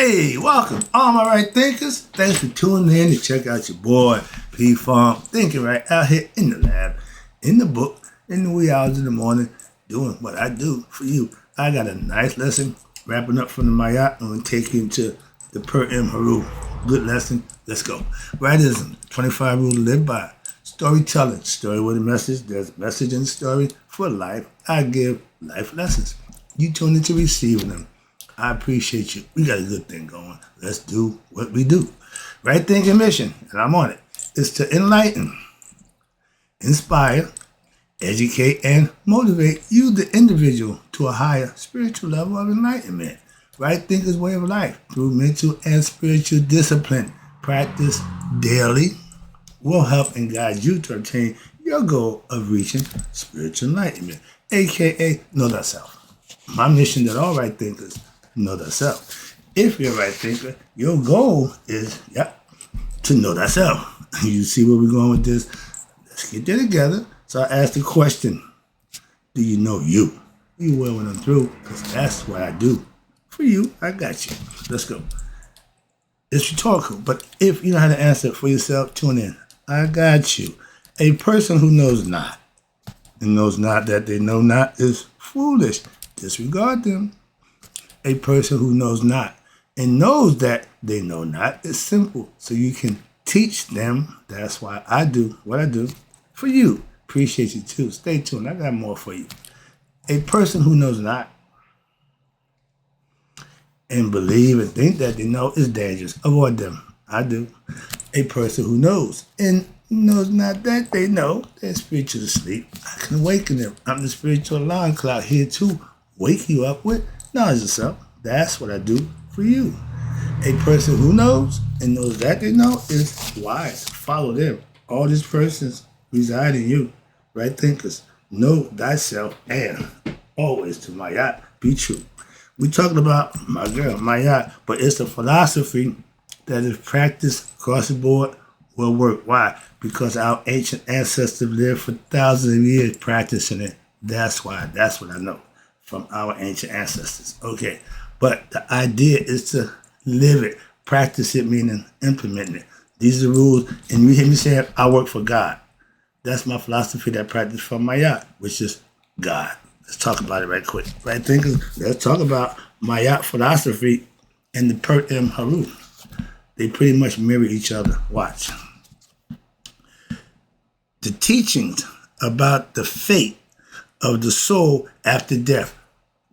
Hey, welcome, all my right thinkers. Thanks for tuning in to check out your boy, P-Farm, thinking right out here in the lab, in the book, in the wee hours of the morning, doing what I do for you. I got a nice lesson wrapping up from the Mayat. I'm going to take you into the Per M. Haru. Good lesson. Let's go. Wrightism, 25 rules to live by. Storytelling, story with a message. There's a message in the story. For life, I give life lessons. You tune into receiving them. I appreciate you. We got a good thing going. Let's do what we do. Right thinking mission, and I'm on it, is to enlighten, inspire, educate, and motivate you, the individual, to a higher spiritual level of enlightenment. Right thinker's way of life through mental and spiritual discipline. Practice daily will help and guide you to attain your goal of reaching spiritual enlightenment, aka know thyself. My mission that all right thinkers know thyself. If you're a right thinker, your goal is, to know thyself. You see where we're going with this? Let's get there together. So I asked the question, do you know you? You will when I'm through, because that's what I do. For you, I got you. Let's go. It's rhetorical, but if you know how to answer it for yourself, tune in. I got you. A person who knows not, and knows not that they know not, is foolish. Disregard them. A person who knows not and knows that they know not is simple. So you can teach them. That's why I do what I do for you. Appreciate you too. Stay tuned. I got more for you. A person who knows not and believe and think that they know is dangerous. Avoid them. I do. A person who knows and knows not that they know they're spiritual asleep. I can awaken them. I'm the spiritual alarm clock here to wake you up with knowledge of self. That's what I do for you. A person who knows and knows that they know is wise. Follow them. All these persons reside in you. Right thinkers. Know thyself and always to Mayat be true. We're talking about my girl, Mayat, but it's a philosophy that is practiced across the board will work. Why? Because our ancient ancestors lived for thousands of years practicing it. That's why. That's what I know from our ancient ancestors. Okay. But the idea is to live it, practice it, meaning implementing it. These are the rules. And you hear me say, I work for God. That's my philosophy that I practice from Mayat, which is God. Let's talk about it right quick. Right thinkers, let's talk about Mayat philosophy and the Per M. Haru. They pretty much mirror each other. Watch. The teachings about the fate of the soul after death.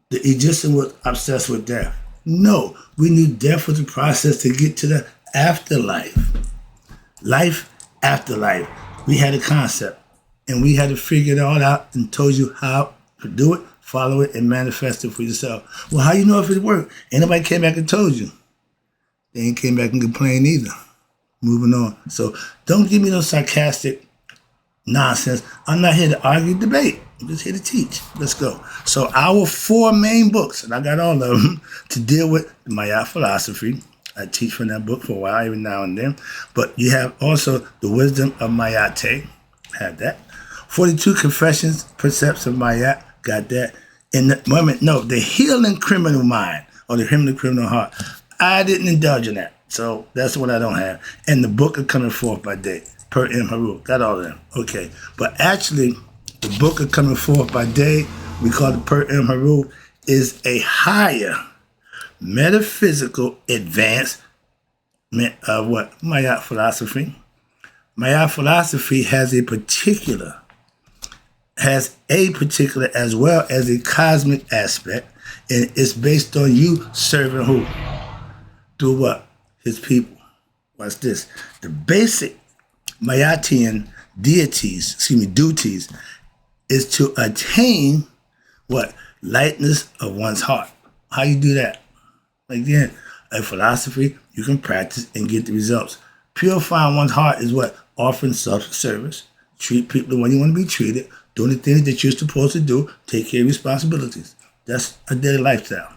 The Egyptian was obsessed with death. No, we knew death was a process to get to the afterlife. Life after life. We had a concept, and we had to figure it all out and told you how to do it, follow it, and manifest it for yourself. Well, how you know if it worked? Ain't nobody came back and told you. They ain't came back and complained either. Moving on. So don't give me no sarcastic nonsense. I'm not here to argue, debate. I'm just here to teach. Let's go. So our 4 main books, and I got all of them, to deal with the Mayat philosophy. I teach from that book for a while, every now and then. But you have also the wisdom of Mayate. Had that. 42 confessions, precepts of Mayat. Got that. In the moment, no, the healing criminal mind, or the healing criminal heart. I didn't indulge in that. So that's what I don't have. And the book of coming forth by day. Per M. Haru. Got all of them. Okay. But actually, the book of coming forth by day, we call it Per M. Haru, is a higher metaphysical advancement of what? Mayat philosophy. Mayat philosophy has a particular as well as a cosmic aspect, and it's based on you serving who? Through what? His people. Watch this. The basic Mayatian duties is to attain what? Lightness of one's heart. How you do that? Again, a philosophy you can practice and get the results. Purifying one's heart is what? Offering self-service. Treat people the way you want to be treated. Doing the things that you're supposed to do. Take care of responsibilities. That's a daily lifestyle.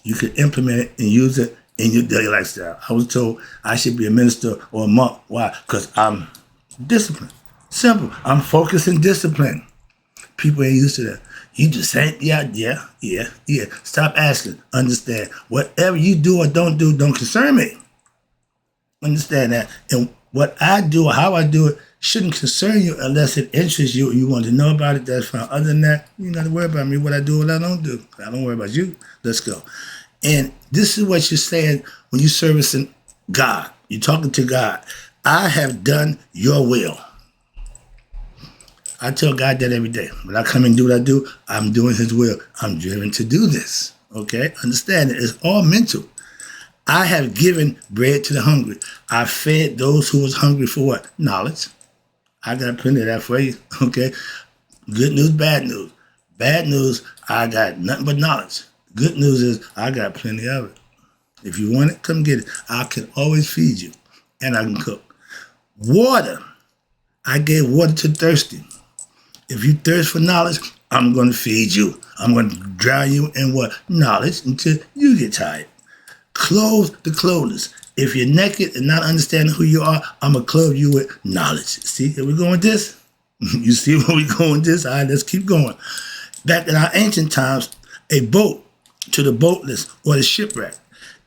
You can implement it and use it in your daily lifestyle. I was told I should be a minister or a monk. Why? Because I'm disciplined. Simple. I'm focused and disciplined. People ain't used to that. You just saying, yeah. Stop asking. Understand. Whatever you do or don't do don't concern me. Understand that. And what I do or how I do it shouldn't concern you unless it interests you or you want to know about it. That's fine. Other than that, you got to worry about me, what I do, what I don't do. I don't worry about you. Let's go. And this is what you're saying when you're servicing God. You're talking to God. I have done your will. I tell God that every day. When I come and do what I do, I'm doing his will. I'm driven to do this. Okay? Understand it. It's all mental. I have given bread to the hungry. I fed those who was hungry for what? Knowledge. I got plenty of that for you. Okay? Good news, bad news. Bad news, I got nothing but knowledge. Good news is I got plenty of it. If you want it, come get it. I can always feed you. And I can cook. Water. I gave water to thirsty. If you thirst for knowledge, I'm going to feed you. I'm going to drown you in what? Knowledge until you get tired. Clothe the clothless. If you're naked and not understanding who you are, I'm going to clothe you with knowledge. See, here we go with this? You see where we go with this? All right, let's keep going. Back in our ancient times, a boat to the boatless or the shipwreck.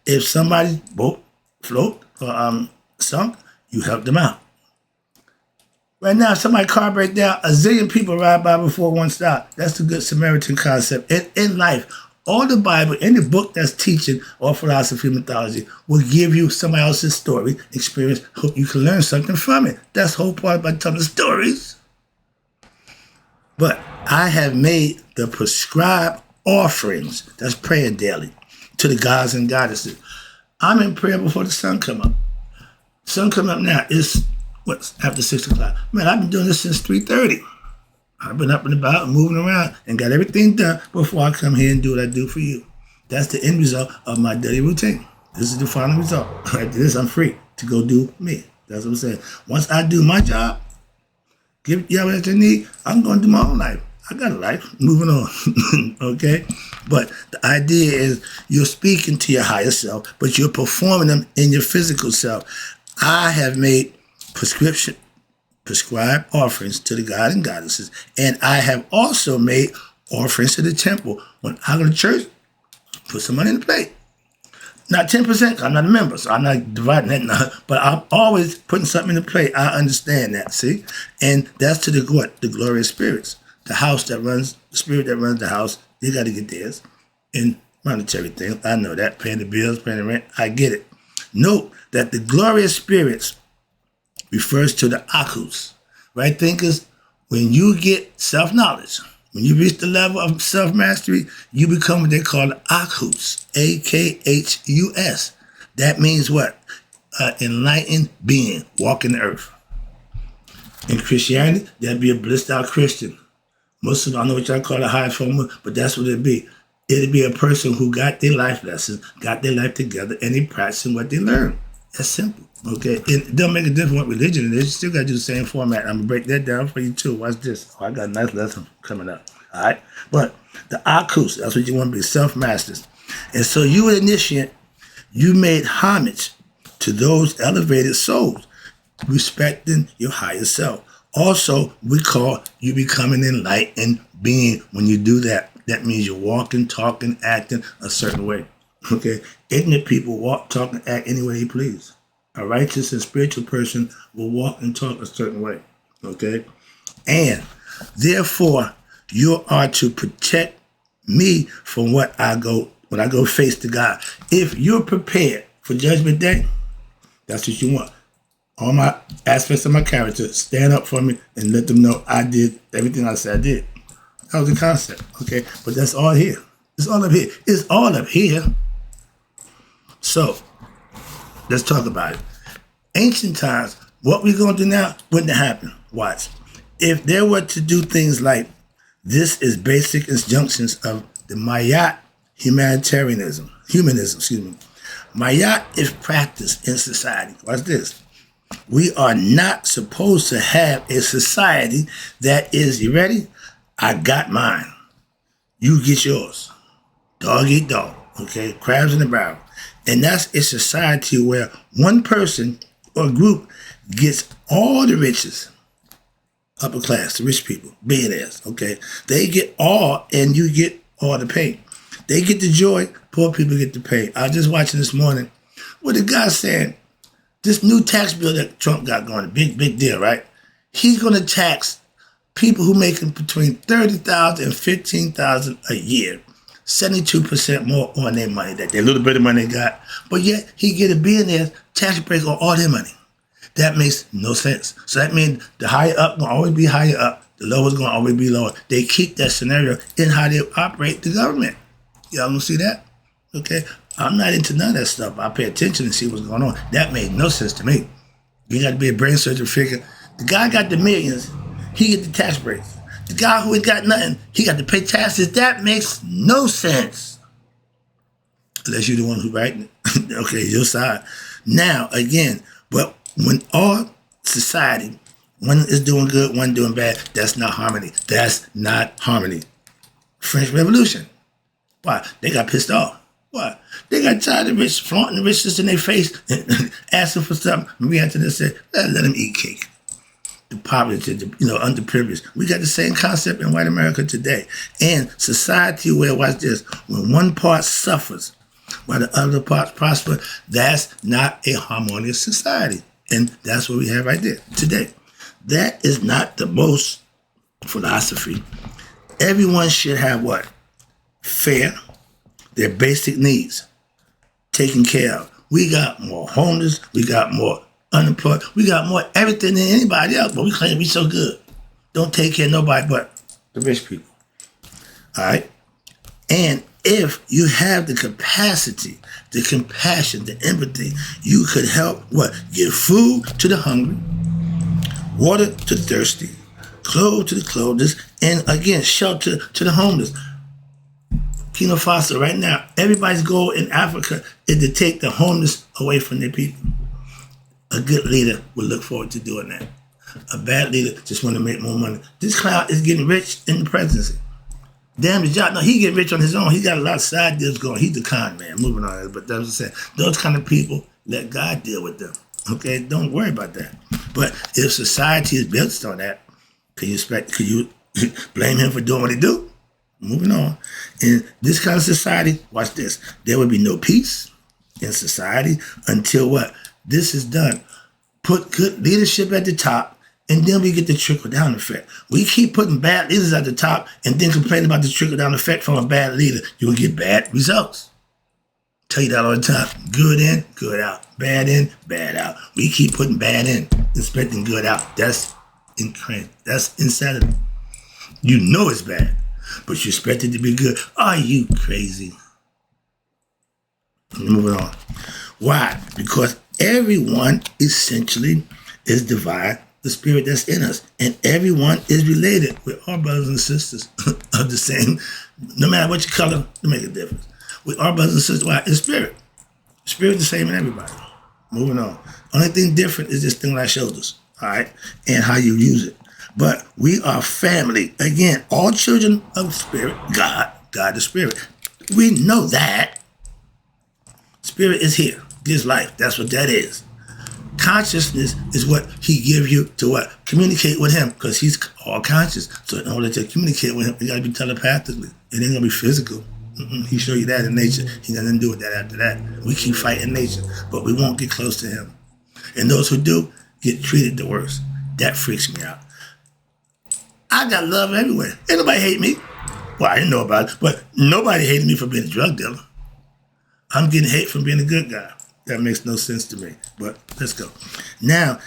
If somebody's boat float or sunk, you help them out. Right now, if somebody's car break down, a zillion people ride by before one stop. That's the good Samaritan concept. In life, all the Bible, any book that's teaching or philosophy, mythology, will give you somebody else's story, experience, hope you can learn something from it. That's the whole part about telling stories. But I have made the prescribed offerings, that's praying daily, to the gods and goddesses. I'm in prayer before the sun come up. Sun come up now. It's after 6 o'clock. Man, I've been doing this since 3:30. I've been up and about and moving around and got everything done before I come here and do what I do for you. That's the end result of my daily routine. This is the final result. After this, I'm free to go do me. That's what I'm saying. Once I do my job, give y'all what you need, I'm going to do my own life. I got a life. Moving on. Okay? But the idea is you're speaking to your higher self, but you're performing them in your physical self. I have made prescribed offerings to the God and goddesses, and I have also made offerings to the temple. When I go to church, put some money in the plate. Not 10%, I'm not a member, so I'm not dividing that now, but I'm always putting something in the plate. I understand that, see? And that's to the what? The glorious spirits. The house that runs, the spirit that runs the house, they got to get theirs. And monetary things, I know that. Paying the bills, paying the rent, I get it. Note that the glorious spirits refers to the akhus. Right, thinkers? When you get self-knowledge, when you reach the level of self-mastery, you become what they call akhus, A-K-H-U-S. That means what? Enlightened being, walking the earth. In Christianity, that'd be a blissed out Christian. Muslim, I don't know what y'all call a high form, but that's what it'd be. It'd be a person who got their life lessons, got their life together, and they practicing what they learned. That's simple. Okay, it don't make a difference what religion it is. You still got to do the same format. I'm going to break that down for you too. Watch this. Oh, I got a nice lesson coming up. All right? But the akhus, that's what you want to be, self-masters. And so you initiate, you made homage to those elevated souls, respecting your higher self. Also, we call you becoming enlightened being when you do that. That means you're walking, talking, acting a certain way. Okay? Ignorant people walk, talk, and act any way they please. A righteous and spiritual person will walk and talk a certain way. Okay? And therefore, you are to protect me from when I go face to God. If you're prepared for Judgment Day, that's what you want. All my aspects of my character, stand up for me and let them know I did everything I said I did. That was the concept. Okay? But that's all here. It's all up here. It's all up here. So, let's talk about it. Ancient times, what we're going to do now wouldn't happen. Watch. If there were to do things like, this is basic injunctions of the Mayat humanism. Mayat is practiced in society. Watch this. We are not supposed to have a society that is, you ready? I got mine. You get yours. Dog eat dog. Okay? Crabs in the barrel. And that's a society where one person or group gets all the riches, upper class, the rich people, billionaires, okay? They get all and you get all the pain. They get the joy, poor people get the pain. I was just watching this morning where the guy saying, this new tax bill that Trump got going, a big deal, right? He's going to tax people who making between $30,000 and $15,000 a year, 72% more on their money, that their little bit of money they got. But yet he get a billionaire tax break on all their money. That makes no sense. So that means the higher up going to always be higher up, the lower is going to always be lower. They keep that scenario in how they operate the government. Y'all don't see that? Okay? I'm not into none of that stuff. I pay attention and see what's going on. That made no sense to me. You got to be a brain surgeon to figure. The guy got the millions, he get the tax breaks. The guy who ain't got nothing, he got to pay taxes. That makes no sense. Unless you're the one who writing it. Okay, your side. Now, again, but when all society, one is doing good, one doing bad, that's not harmony. That's not harmony. French Revolution. Why? They got pissed off. Why? They got tired of rich flaunting the richness in their face and asking for something. Marie Antoinette said, let them eat cake. The poverty, underprivileged. We got the same concept in white America today. And society where, watch this, when one part suffers while the other parts prosper, that's not a harmonious society. And that's what we have right there today. That is not the most philosophy. Everyone should have what? Fair, their basic needs taken care of. We got more homeless, we got more unemployed, we got more everything than anybody else, but we claim to be so good. Don't take care of nobody but the rich people. All right? And if you have the capacity, the compassion, the empathy, you could help what? Give food to the hungry, water to the thirsty, clothes to the clothless, and again, shelter to the homeless. Burkina Faso right now, everybody's goal in Africa is to take the homeless away from their people. A good leader will look forward to doing that. A bad leader just want to make more money. This clown is getting rich in the presidency. Damn the job. No, he getting rich on his own. He got a lot of side deals going. He's the con man. Moving on. But that's what I'm saying. Those kind of people, let God deal with them. Okay? Don't worry about that. But if society is built on that, could you blame him for doing what he do? Moving on. In this kind of society, watch this. There will be no peace in society until what? This is done. Put good leadership at the top, and then we get the trickle-down effect. We keep putting bad leaders at the top and then complain about the trickle-down effect from a bad leader. You'll get bad results. Tell you that all the time. Good in, good out. Bad in, bad out. We keep putting bad in, expecting good out. That's incredible. That's insanity. You know it's bad, but you expect it to be good. Are you crazy? Moving on. Why? Because everyone essentially is divine, the spirit that's in us. And everyone is related. We're all brothers and sisters of the same, no matter what your color, to make a difference. We are brothers and sisters. Why? It's spirit. Spirit is the same in everybody. Moving on. Only thing different is this thing on our shoulders, all right? And how you use it. But we are family. Again, all children of spirit, God the spirit. We know that. Spirit is here. Gives life. That's what that is. Consciousness is what he gives you to what? Communicate with him, because he's all conscious. So in order to communicate with him, you got to be telepathically. It ain't going to be physical. He show you that in nature. He got nothing to do with that after that. We keep fighting nature, but we won't get close to him. And those who do get treated the worst. That freaks me out. I got love everywhere. Ain't nobody hate me. Well, I didn't know about it, but nobody hated me for being a drug dealer. I'm getting hate from being a good guy. That makes no sense to me, but let's go. Now,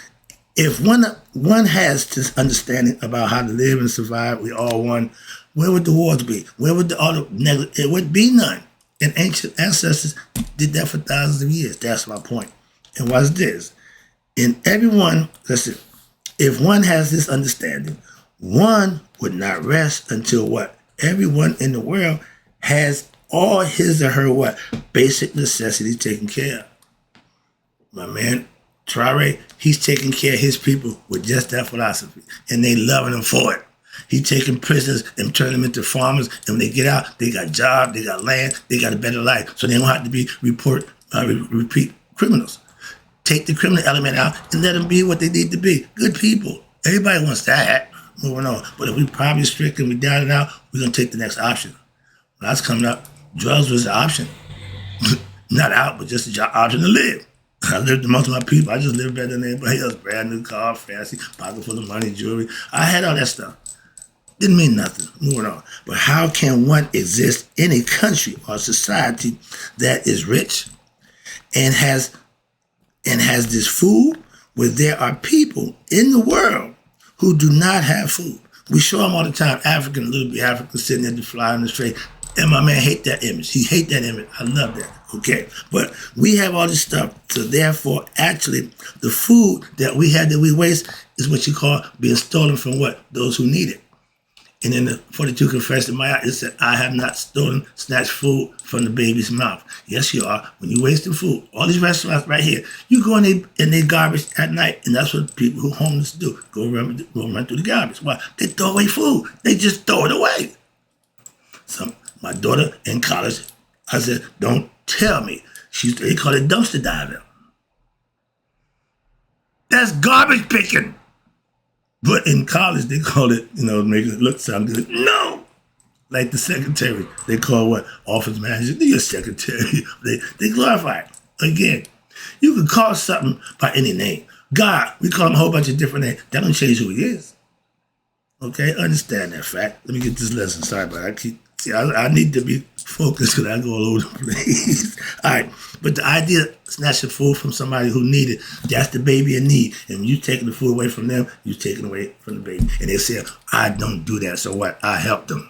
if one has this understanding about how to live and survive, we all one, where would the wars be? Where would it would be none. And ancient ancestors did that for thousands of years. That's my point. And what's this? In everyone, listen, if one has this understanding, one would not rest until what? Everyone in the world has all his or her what? Basic necessities taken care of. My man, Traore, he's taking care of his people with just that philosophy. And they loving him for it. He's taking prisoners and turning them into farmers. And when they get out, they got jobs, they got land, they got a better life. So they don't have to be repeat criminals. Take the criminal element out and let them be what they need to be. Good people. Everybody wants that. Moving on. But if we poverty stricken, we down and out, we're gonna take the next option. When I was coming up, drugs was the option. Not out, but just the option to live. I lived amongst my people. I just lived better than anybody else. Brand new car, fancy, pocket full of money, jewelry. I had all that stuff. Didn't mean nothing. Moving on. But how can one exist in a country or society that is rich and has this food where there are people in the world who do not have food? We show them all the time, African, little bit African sitting at the fly on the street. And my man hate that image. He hate that image. I love that. Okay. But we have all this stuff. So therefore, actually, the food that we had that we waste is what you call being stolen from what? Those who need it. And in the 42 Confession of my it said, I have not stolen, snatched food from the baby's mouth. Yes, you are. When you wasting food, all these restaurants right here, you go in their garbage at night, and that's what people who homeless do. Go run through the garbage. Why? They throw away food. They just throw it away. My daughter in college, I said, don't tell me. They call it dumpster diving. That's garbage picking. But in college, they call it, make it look sound good. No! Like the secretary, they call what? Office manager. They're secretary. They glorify it. Again, you can call something by any name. God, we call him a whole bunch of different names. That don't change who he is. Okay? Understand that fact. Let me get this lesson. Sorry, but I need to be focused because I go all over the place. All right. But the idea of snatching food from somebody who need it, that's the baby in need. And you taking the food away from them, you taking away from the baby. And they say, I don't do that. So what? I help them.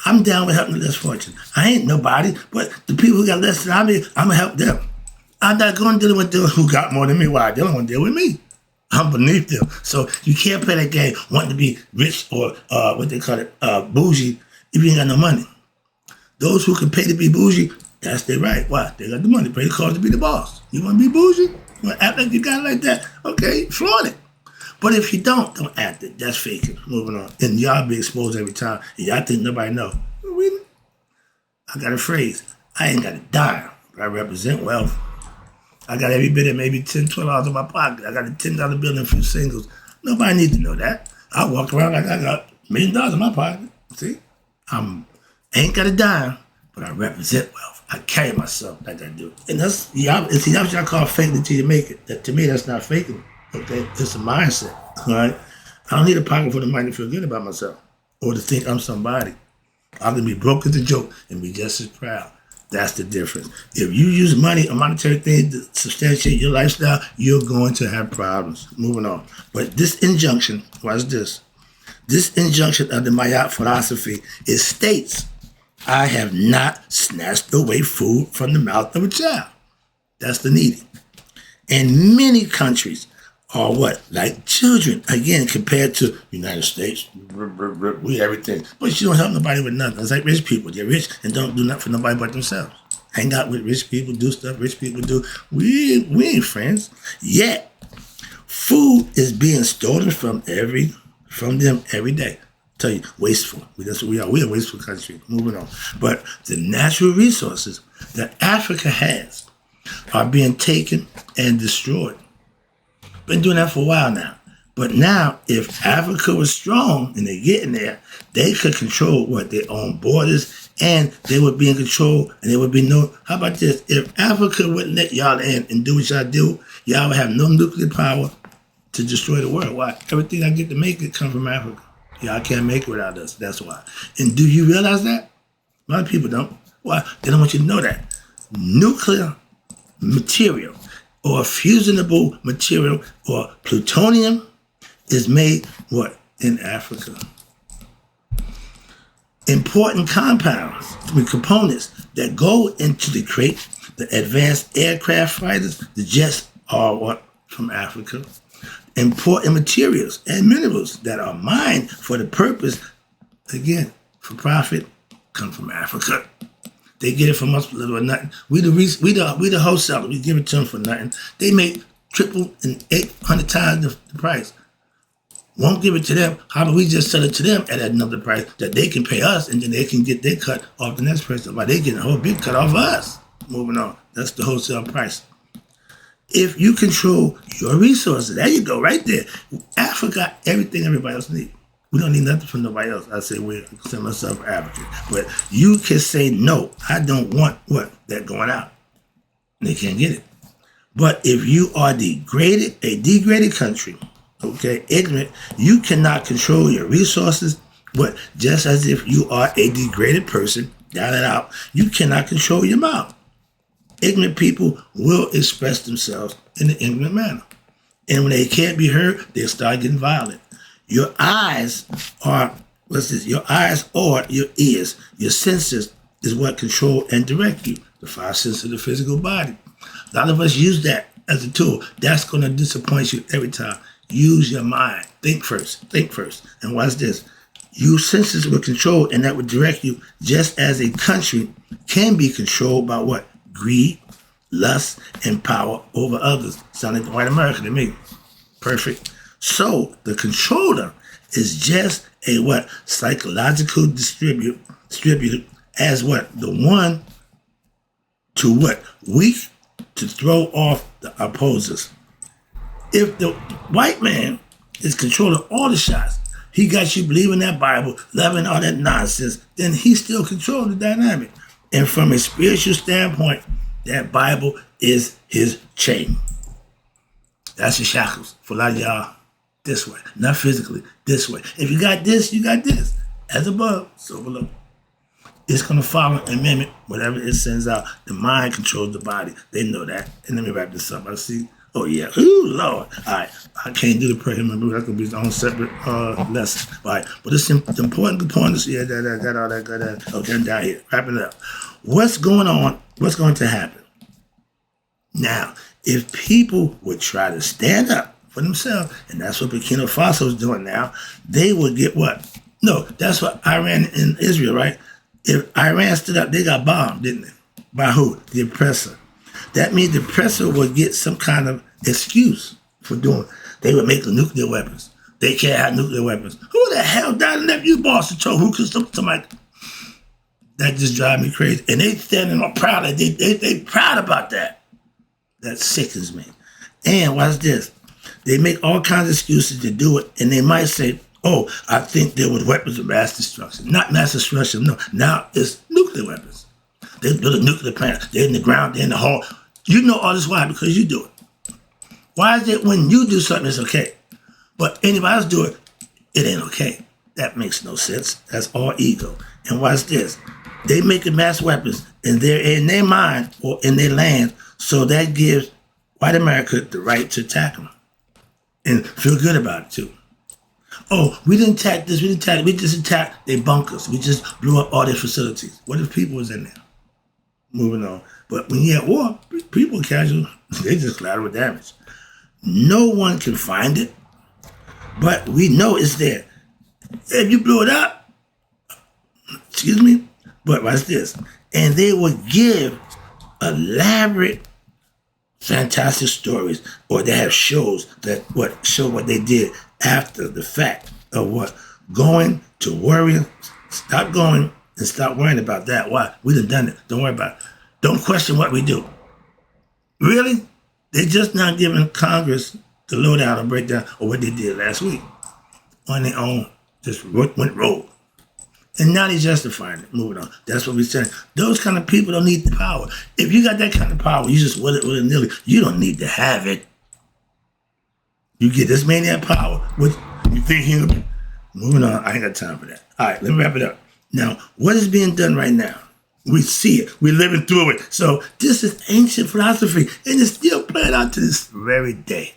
I'm down with helping the less fortunate. I ain't nobody, but the people who got less than I'm going to help them. I'm not going to deal with those who got more than me. Why? They don't want to deal with me. I'm beneath them. So you can't play that game wanting to be rich or what they call it, bougie, if you ain't got no money. Those who can pay to be bougie, that's their right. Why? They got the money. Pay the cost to be the boss. You want to be bougie? You want to act like you got it like that? Okay, flaunt it. But if you don't act it. That's faking. Moving on. And y'all be exposed every time. And y'all think nobody know. Really? I got a phrase. I ain't got a dime, but I represent wealth. I got every bit of maybe $10, $12 in my pocket. I got a $10 bill and a few singles. Nobody needs to know that. I walk around like I got $1 million in my pocket. See? I ain't got a dime, but I represent wealth. I carry myself like I do. And that's what y'all call faking until you make it. To me, that's not faking. Okay? It's a mindset. All right? I don't need a pocket full of money to feel good about myself or to think I'm somebody. I can be broke as a joke and be just as proud. That's the difference. If you use money or monetary things to substantiate your lifestyle, you're going to have problems. Moving on. But this injunction, watch this. This injunction of the Mayat philosophy, it states, I have not snatched away food from the mouth of a child. That's the needy. And many countries are what? Like children. Again, compared to the United States, we everything. But you don't help nobody with nothing. It's like rich people. They're rich and don't do nothing for nobody but themselves. Hang out with rich people, do stuff rich people do. We ain't friends. Yet, food is being stolen from them every day. Tell you, wasteful. That's what we are. We're a wasteful country. Moving on. But the natural resources that Africa has are being taken and destroyed. Been doing that for a while now. But now, if Africa was strong and they're getting there, they could control their own borders, and they would be in control, and there would be no. How about this? If Africa wouldn't let y'all in and do what y'all do, y'all would have no nuclear power to destroy the world. Why? Everything I get to make it come from Africa. Y'all can't make it without us. That's why. And do you realize that? A lot of people don't. Why? They don't want you to know that. Nuclear material or fusionable material or plutonium is made, what? In Africa. Important compounds, components that go into the crate, the advanced aircraft fighters, the jets are what? From Africa. Important materials and minerals that are mined for the purpose, again, for profit, come from Africa. They get it from us for little or nothing. We the wholesaler. We give it to them for nothing. They make triple and 800 times the price. Won't give it to them. How about we just sell it to them at another price that they can pay us, and then they can get their cut off the next person. Why they get a whole big cut off of us. Moving on. That's the wholesale price. If you control your resources, there you go, right there. Africa got everything everybody else needs. We don't need nothing from nobody else. I say I consider myself African. But you can say, no, I don't want what? That going out. They can't get it. But if you are a degraded country, okay, ignorant, you cannot control your resources, but just as if you are a degraded person, down and out, you cannot control your mouth. Ignorant people will express themselves in an ignorant manner. And when they can't be heard, they start getting violent. Your eyes are, Your eyes or your ears, your senses is what control and direct you. The five senses of the physical body. A lot of us use that as a tool. That's going to disappoint you every time. Use your mind. Think first. And watch this. Use senses with control, and that would direct you, just as a country can be controlled by what? Greed, lust, and power over others. Sound like the white America to me. Perfect. So the controller is just a what? Psychological distributor as what? The one to what? Weak to throw off the opposers. If the white man is controlling all the shots, he got you believing that Bible, loving all that nonsense, then he still controls the dynamic. And from a spiritual standpoint, that Bible is his chain. That's your shackles. For a lot of y'all, this way. Not physically, this way. If you got this, you got this. As above, so below. It's going to follow and mimic whatever it sends out. The mind controls the body. They know that. And let me wrap this up. I see. Oh, yeah. Ooh, Lord. All right. I can't do the prayer. Remember, that's going to be its own separate lesson. All right. But it's important components. Yeah, got all that. Okay, I'm down here. Wrapping it up. What's going on? What's going to happen? Now, if people would try to stand up for themselves, and that's what Burkina Faso is doing now, they would get what? No, that's what Iran and Israel, right? If Iran stood up, they got bombed, didn't they? By who? The oppressor. That means the oppressor would get some kind of excuse for doing it. They would make nuclear weapons. They can't have nuclear weapons. Who the hell died in that U-boss control? Who could somebody? That just drives me crazy. And they standing all proud. They proud about that. That sickens me. And watch this. They make all kinds of excuses to do it, and they might say, oh, I think there were weapons of mass destruction. Not mass destruction, no. Now it's nuclear weapons. They build a nuclear plant. They're in the ground, they're in the hall. You know all this why? Because you do it. Why is it when you do something, it's okay? But anybody else do it, it ain't okay. That makes no sense. That's all ego. And watch this. They making mass weapons, and they're in their mind or in their land, so that gives white America the right to attack them. And feel good about it, too. Oh, we didn't attack this, we just attacked their bunkers. We just blew up all their facilities. What if people was in there? Moving on. But when you're at war, people casual, they just collateral damage. No one can find it, but we know it's there. If you blew it up, excuse me, but watch this. And they would give elaborate, fantastic stories, or they have shows that show what they did after the fact of what going to worrying. Stop going and stop worrying about that. Why? We done it. Don't worry about it. Don't question what we do. Really? They just not giving Congress the lowdown or breakdown of what they did last week on their own. Just went rogue. And now they're justifying it. Moving on. That's what we're saying. Those kind of people don't need the power. If you got that kind of power, you just will it willy-nilly. You don't need to have it. You get this maniac power. What you think he'll be? Moving on. I ain't got time for that. All right, let me wrap it up. Now, what is being done right now? We see it. We're living through it. So this is ancient philosophy, and it's still playing out to this very day.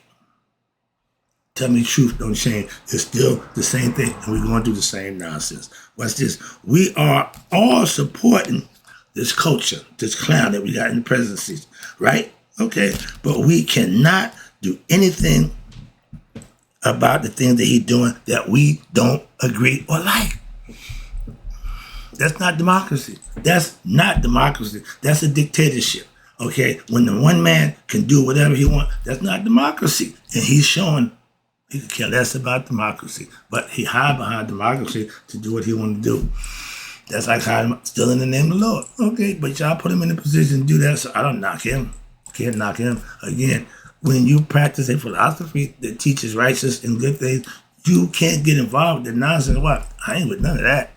Tell me the truth, don't change. It's still the same thing, and we're going through the same nonsense. What's this? We are all supporting this culture, this clown that we got in the presidencies, right? Okay, but we cannot do anything about the things that he's doing that we don't agree or like. That's not democracy. That's not democracy. That's a dictatorship. Okay, when the one man can do whatever he wants, that's not democracy. And he's showing he could care less about democracy, but he hide behind democracy to do what he want to do. That's like hiding still in the name of the Lord. Okay, but y'all put him in a position to do that, so I don't knock him. Can't knock him. Again, when you practice a philosophy that teaches righteous and good things, you can't get involved with the nonsense. What? I ain't with none of that.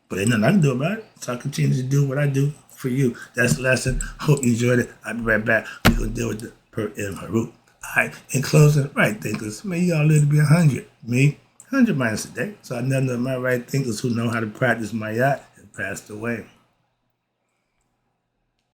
But ain't nothing I can do about it. So I continue to do what I do for you. That's the lesson. Hope you enjoyed it. I'll be right back. We're going to deal with the per and Harut. All right. In closing, right thinkers. May y'all live to be 100. Me, 100 minus a day. So I none of my right thinkers who know how to practice my yacht have passed away.